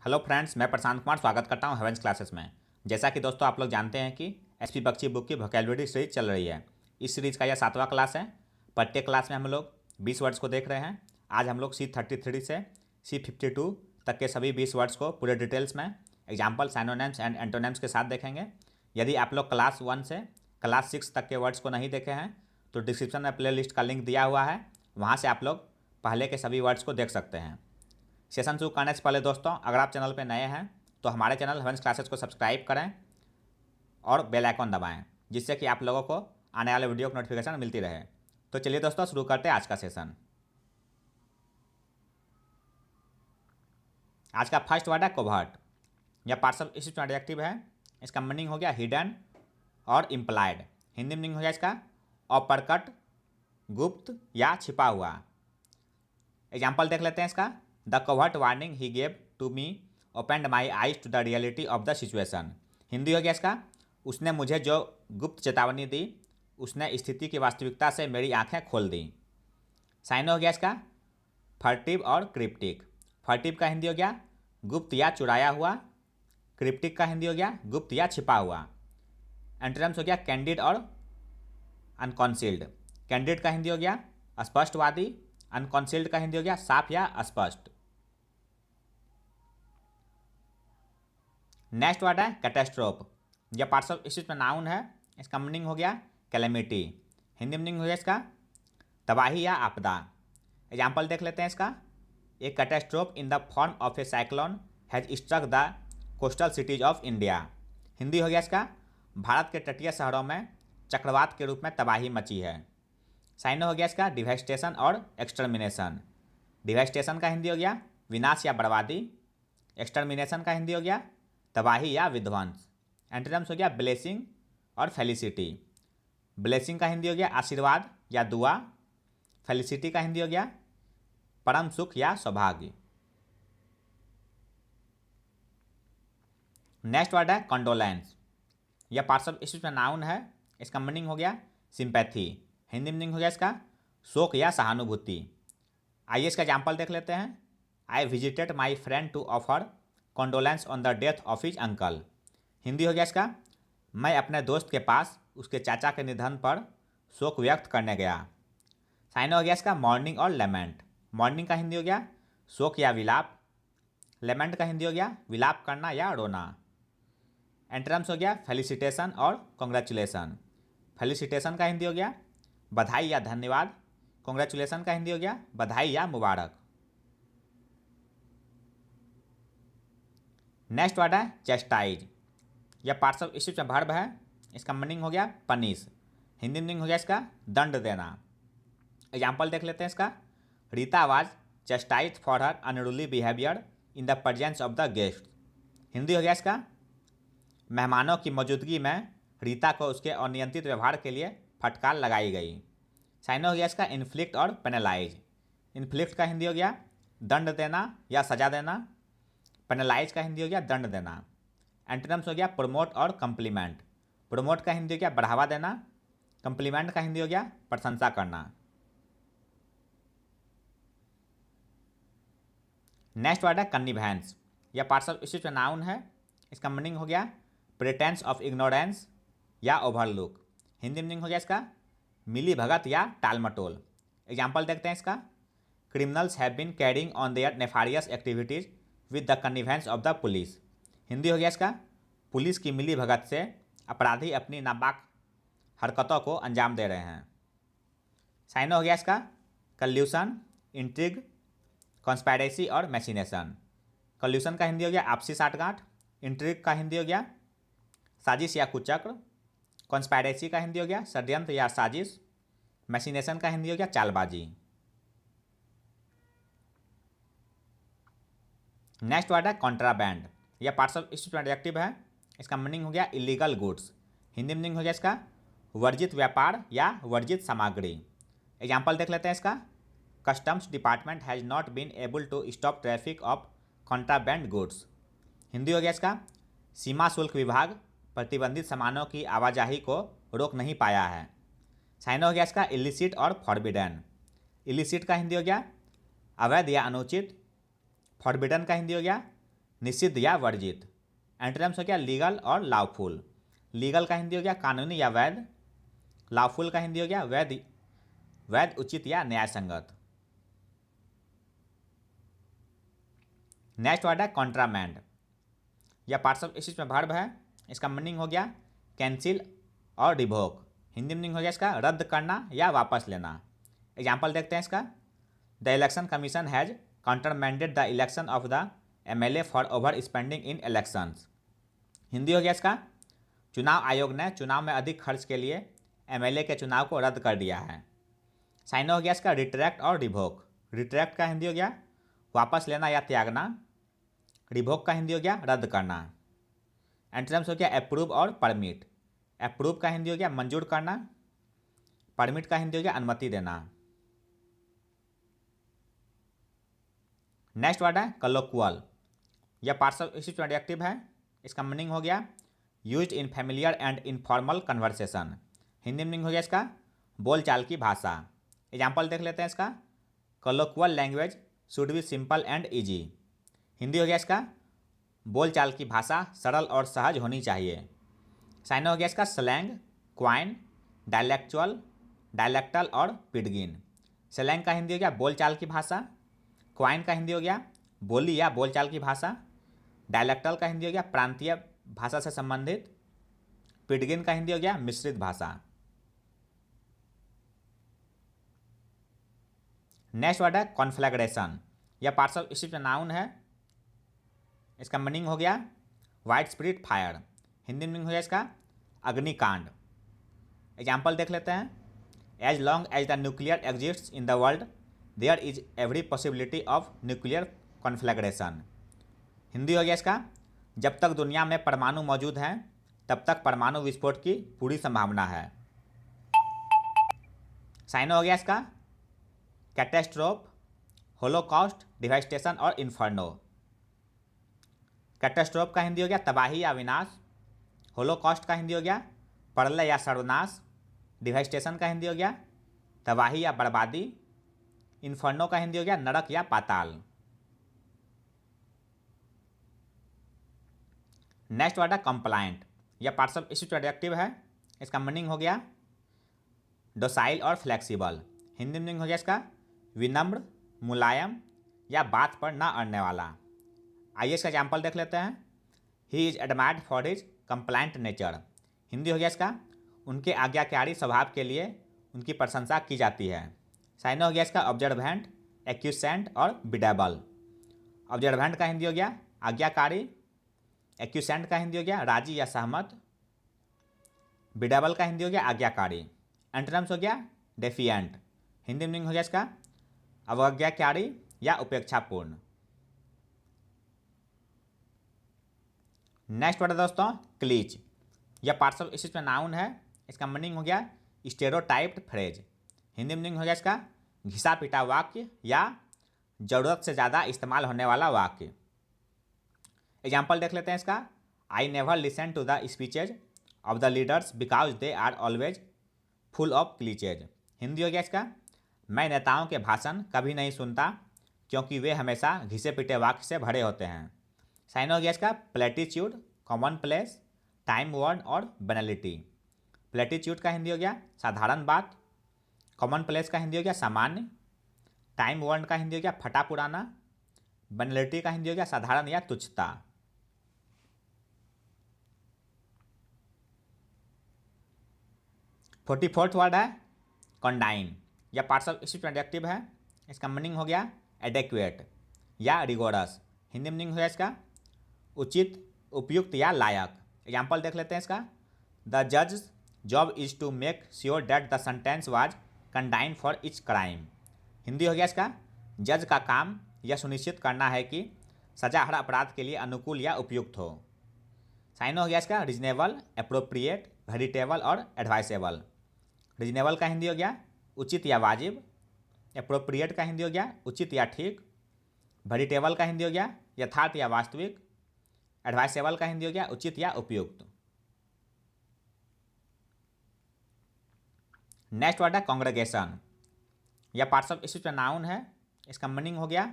Hello friends, मैं प्रशांत कुमार स्वागत करता हूं हेवेंस क्लासेस में। जैसा कि दोस्तों आप लोग जानते हैं कि एसपी बख्शी बुक की वोकैबुलरी सीरीज चल रही है। इस सीरीज़ का यह 7वां क्लास है। प्रत्येक क्लास में हम लोग 20 वर्ड्स को देख रहे हैं। आज हम लोग C33 से C52 तक के सभी 20 वर्ड्स को पूरे डिटेल्स में एग्जाम्पल, साइनोनिम्स एंड एंटोनिम्स के साथ देखेंगे। यदि आप लोग क्लास 1 से क्लास 6 तक के वर्ड्स को नहीं देखे हैं तो डिस्क्रिप्शन में प्ले लिस्ट का लिंक दिया हुआ है, वहाँ से आप लोग पहले के सभी वर्ड्स को देख सकते हैं। सेशन शुरू करने से पहले दोस्तों, अगर आप चैनल पर नए हैं तो हमारे चैनल हेवेंस क्लासेस को सब्सक्राइब करें और बेल आइकन दबाएं, जिससे कि आप लोगों को आने वाले वीडियो की नोटिफिकेशन मिलती रहे। तो चलिए दोस्तों, शुरू करते हैं आज का सेशन। आज का फर्स्ट वर्ड है कोवर्ट। यह पार्सल इस एडजेक्टिव है। इसका मीनिंग हो गया हिडन और इम्प्लाइड। हिंदी मीनिंग हो गया इसका अप्रकट, गुप्त या छिपा हुआ। एग्जाम्पल देख लेते हैं इसका। The covert warning he gave to me opened my eyes to the reality of the situation. Hindi हो गया इसका उसने मुझे जो गुप्त चेतावनी दी उसने स्थिति की वास्तविकता से मेरी आंखें खोल दी। साइन हो गया इसका फर्टिव और क्रिप्टिक। फर्टिव का हिंदी हो गया गुप्त या चुराया हुआ। क्रिप्टिक का हिंदी हो गया गुप्त या छिपा हुआ। एंटोनिम्स हो गया कैंडिड और अनकॉन्सील्ड। कैंडिड का हिंदी हो गया स्पष्टवादी। अनकॉन्सील्ड का हिंदी हो गया साफ या अस्पष्ट। नेक्स्ट वर्ड है कैटेस्ट्रोफ। यह पार्ट्स ऑफ स्पीच में नाउन है। इसका मीनिंग हो गया कैलेमिटी। हिंदी मीनिंग हो गया इसका तबाही या आपदा। एग्जाम्पल देख लेते हैं इसका। A catastrophe in the form of a cyclone has struck the coastal cities of India. Hindi हो गया इसका भारत के तटीय शहरों में चक्रवात के रूप में तबाही मची है। साइन हो गया इसका डिवास्टेशन और एक्सटर्मिनेशन। डिवास्टेशन का हिंदी हो गया विनाश या बर्बादी। एक्सटर्मिनेशन का हिंदी हो गया तबाही या विध्वंस। एंटोनिम्स हो गया ब्लेसिंग और फेलिसिटी। ब्लेसिंग का हिंदी हो गया आशीर्वाद या दुआ। फेलिसिटी का हिंदी हो गया परम सुख या सौभाग्य। नेक्स्ट वर्ड है कंडोलेंस। यह पार्ट्स ऑफ स्पीच में नाउन है। इसका मीनिंग हो गया सिंपैथी। हिंदी मीनिंग हो गया इसका शोक या सहानुभूति। आइए इसका एग्जाम्पल देख लेते हैं। I visited my friend to offer condolence on the death of his uncle. Hindi हो गया इसका मैं अपने दोस्त के पास उसके चाचा के निधन पर शोक व्यक्त करने गया। साइन हो गया इसका मॉर्निंग और लेमेंट। मॉर्निंग का हिंदी हो गया शोक या विलाप। लेमेंट का हिंदी हो गया विलाप करना या रोना। एंटोनिम्स हो गया फेलिसिटेशन और कॉन्ग्रेचुलेसन। फेलिसिटेशन का हिंदी हो गया बधाई या धन्यवाद। कॉन्ग्रेचुलेसन का हिंदी हो गया बधाई या मुबारक। नेक्स्ट वर्ड है चेस्टाइज। यह पार्ट्स ऑफ स्पीच में वर्ब है। इसका मीनिंग हो गया पनिश। हिंदी मीनिंग हो गया इसका दंड देना। एग्जाम्पल देख लेते हैं इसका। Rita was chastise for her unruly behaviour in the presence of the guest. Hindi हो गया इसका मेहमानों की मौजूदगी में रीता को उसके अनियंत्रित व्यवहार के लिए फटकार लगाई गई। साइन हो गया इसका इन्फ्लिक्ट और पेनलाइज। इन्फ्लिक्ट का हिंदी हो गया दंड देना या सजा देना। पेनलाइज का हिंदी हो गया दंड देना। एंटोनिम्स हो गया प्रमोट और कम्प्लीमेंट। प्रमोट का हिंदी हो गया बढ़ावा देना। कम्प्लीमेंट का हिंदी हो गया प्रशंसा करना। नेक्स्ट वर्ड है कन्निवेंस। यह पार्ट्स ऑफ स्पीच में नाउन है। इसका मीनिंग हो गया प्रिटेंस ऑफ इग्नोरेंस या ओवरलुक। हिंदी मीनिंग हो गया इसका मिली भगत या टालमटोल। एग्जाम्पल देखते हैं इसका। Criminals have been carrying on their nefarious activities with the connivance of the police. Hindi हो गया इसका पुलिस की मिली भगत से अपराधी अपनी नापाक हरकतों को अंजाम दे रहे हैं। साइन हो गया इसका कल्यूशन, इंट्रिग, कॉन्स्पायरेसी और मैचिनेशन। कल्यूशन का हिंदी हो गया आपसी साठगांठ। इंट्रिग का हिंदी हो गया साजिश या कुचक्र। कॉन्स्पायरेसी का हिंदी हो गया षड्यंत्र या साजिश। मैचिनेशन का हिंदी हो गया चालबाजी। नेक्स्ट वर्ड है कॉन्ट्राबैंड। यह पार्ट्स ऑफ स्पीच एडजेक्टिव है। इसका मीनिंग हो गया इलीगल गुड्स। हिंदी मीनिंग हो गया इसका वर्जित व्यापार या वर्जित सामग्री। एग्जाम्पल देख लेते हैं इसका। Customs department has not been able to stop traffic of contraband goods. Hindi हो गया इसका सीमा शुल्क विभाग प्रतिबंधित सामानों की आवाजाही को रोक नहीं पाया है। साइन हो गया इसका इलिसिट और फॉरबिडन। इलिसिट का हिंदी हो गया अवैध या अनुचित। फॉरबिडन का हिंदी हो गया निषिद्ध या वर्जित। एंटोनिम्स हो गया लीगल और लॉफुल। लीगल का हिंदी हो गया कानूनी या वैध। लॉफुल का हिंदी हो गया वैध, वैध, उचित या न्यायसंगत। नेक्स्ट वर्ड है कॉन्ट्रामैंड। यह पार्ट्स ऑफ स्पीच में वर्ब है। इसका मीनिंग हो गया कैंसिल और रिवोक। हिंदी मीनिंग हो गया इसका रद्द करना या वापस लेना। एग्जाम्पल देखते हैं इसका। The election commission has countermanded the election of the MLA for over spending in elections. Hindi हो गया इसका चुनाव आयोग ने चुनाव में अधिक खर्च के लिए MLA के चुनाव को रद्द कर दिया है। साइन हो गया इसका रिट्रैक्ट और रिवोक। रिट्रैक्ट का हिंदी हो गया वापस लेना या त्यागना। रिवोक का हिंदी हो गया रद्द करना। एंटोनिम्स हो गया अप्रूव और परमिट। अप्रूव का हिंदी हो गया मंजूर करना। परमिट का हिंदी हो गया अनुमति देना। नेक्स्ट वर्ड है कलोक्वल। यह पार्ट्स ऑफ स्पीच में एडजेक्टिव है। इसका मीनिंग हो गया used in familiar and informal conversation. Hindi meaning हो गया इसका बोलचाल की भाषा। एग्जाम्पल देख लेते हैं इसका। Colloquial language should be simple and easy. Hindi हो गया इसका बोलचाल की भाषा सरल और सहज होनी चाहिए। साइन हो गया इसका स्लैंग, क्वाइन, डायलेक्चुअल, डायलेक्टल और पिडगिन। स्लैंग का हिंदी हो गया बोलचाल की भाषा। क्वाइन का हिंदी हो गया बोली या बोलचाल की भाषा। डायलेक्टल का हिंदी हो गया प्रांतीय भाषा से संबंधित। पिडगिन का हिंदी हो गया मिश्रित भाषा। नेक्स्ट वर्ड है कॉन्फ्लैग्रेशन। यह पार्ट्स ऑफ स्पीच में नाउन है। इसका मीनिंग हो गया wide spread fire. Hindi meaning हो गया इसका अग्निकांड। एग्जाम्पल देख लेते हैं। As long as the nuclear exists in the world there is every possibility of nuclear conflagration. Hindi हो गया इसका जब तक दुनिया में परमाणु मौजूद हैं तब तक परमाणु विस्फोट की पूरी संभावना है। साइन हो गया इसका कैटेस्ट्रोफ, होलोकॉस्ट, डिवास्टेशन और इन्फर्नो। कैटेस्ट्रोफ का हिंदी हो गया तबाही या विनाश। होलोकॉस्ट का हिंदी हो गया प्रलय या सर्वनाश। डिवास्टेशन का हिंदी हो गया तबाही या बर्बादी। इन्फर्नो का हिंदी हो गया नरक या पाताल। नेक्स्ट वर्ड है कंप्लायंट। यह पार्ट्स ऑफ स्पीच एडजेक्टिव है। इसका मीनिंग हो गया डोसाइल और फ्लेक्सिबल। हिंदी मीनिंग हो गया इसका विनम्र, मुलायम या बात पर न अड़ने वाला। आइए इसका एग्जाम्पल देख लेते हैं। He is admired for his compliant nature. Hindi हो गया इसका उनके आज्ञाकारी स्वभाव के लिए उनकी प्रशंसा की जाती है। साइन हो गया इसका ऑब्जर्वेंट, एक्यूसेंट और बिडेबल। ऑब्जर्वेंट का हिंदी हो गया आज्ञाकारी। एक्यूसेंट का हिंदी हो गया राजी या सहमत। बिडेबल का हिंदी हो गया आज्ञाकारी। एंटोनिम्स हो गया डेफिएंट। हिंदी मीनिंग हो गया इसका अवज्ञाकारी या उपेक्षापूर्ण। नेक्स्ट वर्ड है दोस्तों क्लीच। यह पार्ट्स ऑफ स्पीच में नाउन है। इसका मीनिंग हो गया स्टेरियोटाइप्ड फ्रेज। हिंदी मीनिंग हो गया इसका घिसा पिटा वाक्य या जरूरत से ज़्यादा इस्तेमाल होने वाला वाक्य। एग्जाम्पल देख लेते हैं इसका। I never listen to the speeches of the leaders because they are always full of clichés. Hindi हो गया इसका मैं नेताओं के भाषण कभी नहीं सुनता क्योंकि वे हमेशा घिसे पिटे वाक्य से भरे होते हैं। साइन हो गया इसका platitude, common place, time word और बेनलिटी। प्लेटिट्यूड का हिंदी हो गया साधारण बात। कॉमन प्लेस का हिंदी हो गया सामान्य। टाइम वर्ड का हिंदी हो गया फटा पुराना। बेनलिटी का हिंदी हो गया साधारण या तुच्छता। फोर्टी फोर्थ वर्ड है कॉन्डाइन। यह पार्ट्स ऑफ स्पीच एडजेक्टिव है। इसका मीनिंग हो गया एडेक्वेट या रिगोरस। हिंदी मीनिंग हो गया इसका उचित, उपयुक्त या लायक। एग्जाम्पल देख लेते हैं इसका। द जज job is to make sure that the sentence was condign for each crime. Hindi हो गया इसका जज का काम यह सुनिश्चित करना है कि सजा हर अपराध के लिए अनुकूल या उपयुक्त हो। साइन हो गया इसका रीजनेबल, एप्रोप्रिएट, वेरिटेबल और एडवाइसेबल। रीजनेबल का हिंदी हो गया उचित या वाजिब। एप्रोप्रिएट का हिंदी हो गया उचित या ठीक। वेरिटेबल का हिंदी हो गया यथार्थ या वास्तविक। एडवाइसेबल का हिंदी हो गया उचित या उपयुक्त। नेक्स्ट वर्ड है कांग्रेगेशन। यह पार्ट्स ऑफ स्पीच में नाउन है। इसका मीनिंग हो गया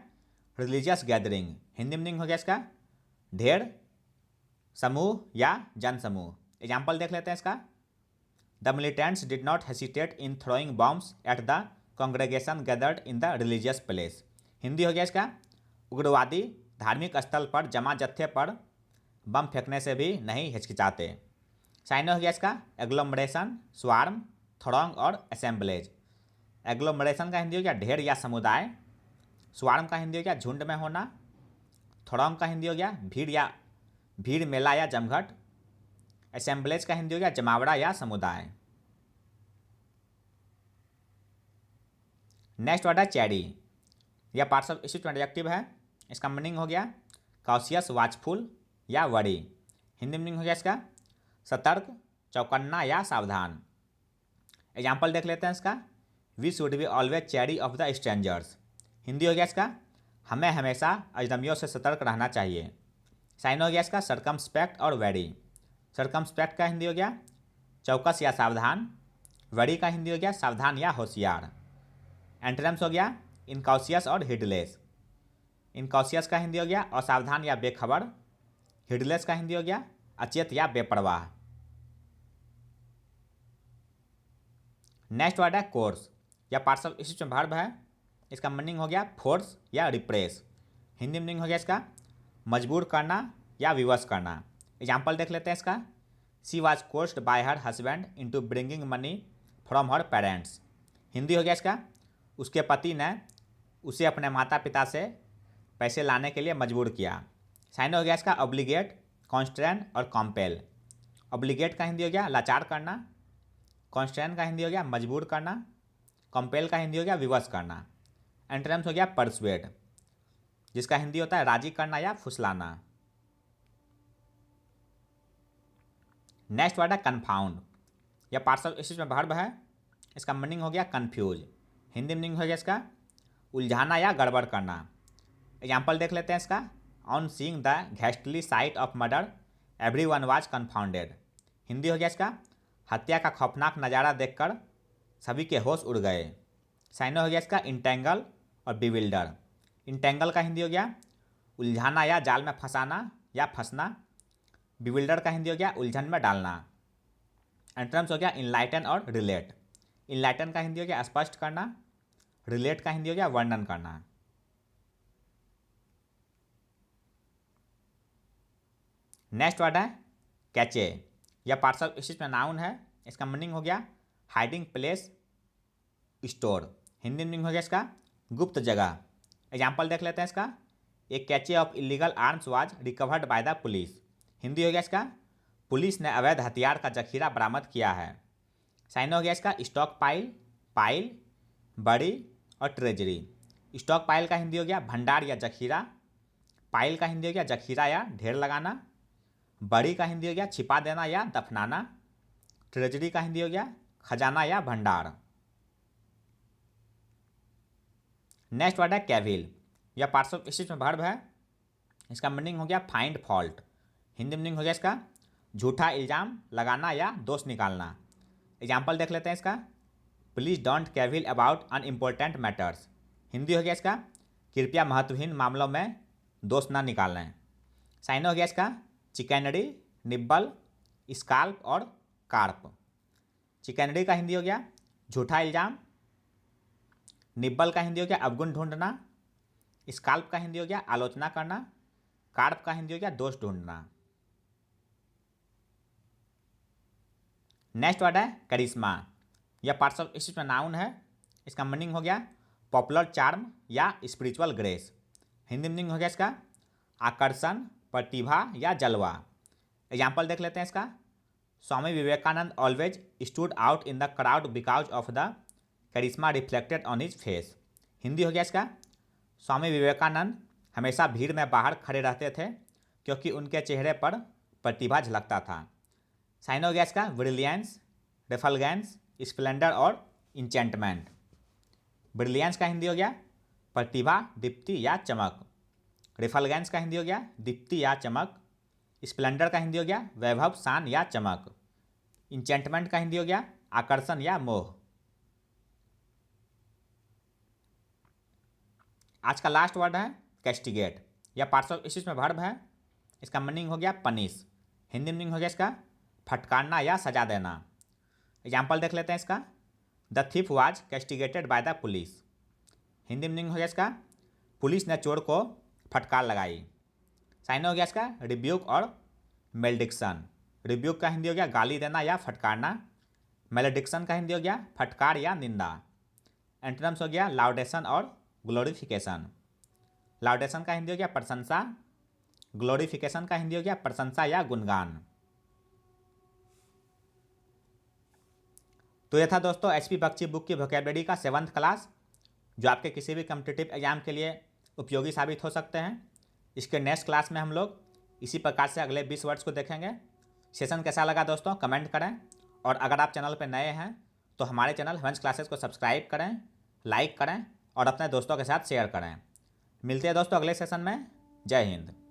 रिलीजियस गैदरिंग। हिंदी मीनिंग हो गया इसका ढेर, समूह या जनसमूह। एग्जाम्पल देख लेते हैं इसका। The militants did not hesitate in throwing bombs at the congregation gathered in the religious place. Hindi हो गया इसका, उग्रवादी धार्मिक स्थल पर जमा जत्थे पर बम फेंकने से भी नहीं हिचकिचाते। साइन हो गया इसका, एग्लोमरेशन, स्वार्म, थ्रोंग और असेंबलेज। एग्लोमरेशन का हिंदी हो गया ढेर या समुदाय, स्वार्म का हिंदी हो गया झुंड में होना, थ्रोंग का हिंदी हो गया भीड़ मेला या जमघट, असेंबलेज का हिंदी हो गया जमावड़ा या समुदाय। नेक्स्ट वर्ड है चैडी। यह पार्ट्स ऑफ स्पीच एडजेक्टिव है। इसका मीनिंग हो गया कॉशियस, वाचफुल या वरी। हिंदी मीनिंग हो गया इसका सतर्क, चौकन्ना या सावधान। एग्जाम्पल देख लेते हैं इसका। We should be always chary of the strangers. Hindi हो गया इसका, हमें हमेशा अजनबियों से सतर्क रहना चाहिए। साइन हो गया इसका सरकमस्पेक्ट और वेरी। सरकमस्पेक्ट का हिंदी हो गया चौकस या सावधान, वेरी का हिंदी हो गया सावधान या होशियार। एंटोनिम्स हो गया इनकॉशियस और हिडलेस। इनकॉशियस का हिंदी हो गया असावधान या बेखबर, हिडलेस का हिंदी हो गया अचेत या बेपरवाह। नेक्स्ट वर्ड है कोर्स। यह पार्ट्स ऑफ स्पीच में वर्ब है। इसका मीनिंग हो गया फोर्स या रिप्रेस। हिंदी मीनिंग हो गया इसका मजबूर करना या विवश करना। एग्जाम्पल देख लेते हैं इसका। She was कोर्स्ड bye her husband into bringing money from her parents. Hindi हो गया इसका उसके पति ने उसे अपने माता पिता से पैसे लाने के लिए मजबूर किया। साइन हो गया इसका ऑब्लिगेट, कॉन्स्ट्रेन और कॉम्पेल। ऑब्लिगेट का हिंदी हो गया लाचार करना, कॉन्स्ट्रेन का हिंदी हो गया मजबूर करना, कॉम्पेल का हिंदी हो गया विवश करना। एंटोनिम्स हो गया परसुएड, जिसका हिंदी होता है राजी करना या फुसलाना। नेक्स्ट वर्ड है कन्फाउंड। यह पार्ट्स ऑफ स्पीच में वर्ब है। इसका मीनिंग हो गया कन्फ्यूज। हिंदी मीनिंग हो गया इसका उलझाना या गड़बड़ करना। एग्जाम्पल देख लेते हैं इसका। On seeing the ghastly sight of murder everyone was confounded. Hindi हो गया इसका हत्या का खौफनाक नज़ारा देखकर सभी के होश उड़ गए। साइन हो गया इसका इंटेंगल और बिविल्डर। इंटेंगल का हिंदी हो गया उलझाना या जाल में फंसाना या फंसना। बिविल्डर का हिंदी हो गया उलझन में डालना। एंटोनिम्स हो गया इनलाइटन और रिलेट। इनलाइटन का हिंदी हो गया स्पष्ट करना, रिलेट का हिंदी हो गया वर्णन करना। नेक्स्ट वर्ड है कैचे। यह पार्ट्स ऑफ स्पीच में नाउन है। इसका मीनिंग हो गया hiding place, store. Hindi meaning हो गया इसका गुप्त जगह। एग्जाम्पल देख लेते हैं इसका। एक cache of illegal arms was recovered bye the police. Hindi हो गया इसका पुलिस ने अवैध हथियार का जखीरा बरामद किया है। साइन हो गया इसका स्टॉक पाइल, पाइल, बड़ी और ट्रेजरी। स्टॉक पाइल का हिंदी हो गया भंडार या जखीरा, पाइल का हिंदी हो गया जखीरा या ढेर लगाना, बड़ी का हिंदी हो गया छिपा देना या दफनाना, ट्रेजरी का हिंदी हो गया खजाना या भंडार। नेक्स्ट वर्ड है कैविल। यह पार्ट्स ऑफ स्पीच में वर्ब है। इसका मीनिंग हो गया फाइंड फॉल्ट। हिंदी मीनिंग हो गया इसका झूठा इल्ज़ाम लगाना या दोष निकालना। एग्जाम्पल देख लेते हैं इसका। Please don't Cavill about unimportant matters. Hindi हो गया इसका कृपया महत्वहीन मामलों में दोष न निकालें। साइन हो गया इसका चिकैनरी, निब्बल, स्काल्प और कार्प। चिकैनरी का हिंदी हो गया झूठा इल्ज़ाम, निब्बल का हिंदी हो गया अवगुण ढूंढना, स्काल्प का हिंदी हो गया आलोचना करना, कार्प का हिंदी हो गया दोष ढूंढना। नेक्स्ट वर्ड है करिश्मा। यह पार्ट्स ऑफ स्पीच में नाउन है। इसका मीनिंग हो गया पॉपुलर चार्म या स्पिरिचुअल ग्रेस। हिंदी मीनिंग हो गया इसका आकर्षण, प्रतिभा या जलवा। एग्जाम्पल देख लेते हैं इसका। Swami Vivekananda always stood out in the crowd because of the charisma reflected on his face. Hindi हो गया इसका स्वामी विवेकानंद हमेशा भीड़ में बाहर खड़े रहते थे क्योंकि उनके चेहरे पर प्रतिभा झलकता था। साइन हो गया इसका ब्रिलियंस, रेफलगेंस, स्प्लेंडर और इंचेंटमेंट। ब्रिलियंस का हिंदी हो गया प्रतिभा, दीप्ति या चमक। रेफलगेंस का हिंदी हो गया दीप्ति या चमक। स्प्लेंडर का हिंदी हो गया वैभव, शान या चमक। इंचेंटमेंट का हिंदी हो गया आकर्षण या मोह। आज का लास्ट वर्ड है कैस्टिगेट। यह पार्ट्स ऑफ स्पीच में वर्ब है। इसका मीनिंग हो गया पनिश। हिंदी मीनिंग हो गया इसका फटकारना या सजा देना। एग्जाम्पल देख लेते हैं इसका। The thief was castigated by the police. Hindi meaning हो गया इसका पुलिस ने चोर को फटकार लगाई। साइन हो गया इसका रिब्यूक और मेलडिक्शन। रिब्यूक का हिंदी हो गया गाली देना या फटकारना। मेलेडिक्शन का हिंदी हो गया फटकार या निंदा। एंटोनिम्स हो गया लाउडेशन और ग्लोरिफिकेशन। लाउडेशन का हिंदी हो गया प्रशंसा। ग्लोरिफिकेशन का हिंदी हो गया प्रशंसा या गुणगान। तो यह था दोस्तों एचपी बख्शी बुक की वोकैबुलरी का 7th क्लास, जो आपके किसी भी कॉम्पिटिटिव एग्जाम के लिए उपयोगी साबित हो सकते हैं। इसके नेक्स्ट क्लास में हम लोग इसी प्रकार से अगले 20 वर्ड्स को देखेंगे। सेशन कैसा लगा दोस्तों कमेंट करें, और अगर आप चैनल पर नए हैं तो हमारे चैनल हंस क्लासेस को सब्सक्राइब करें, लाइक करें और अपने दोस्तों के साथ शेयर करें। मिलते हैं दोस्तों अगले सेशन में। जय हिंद।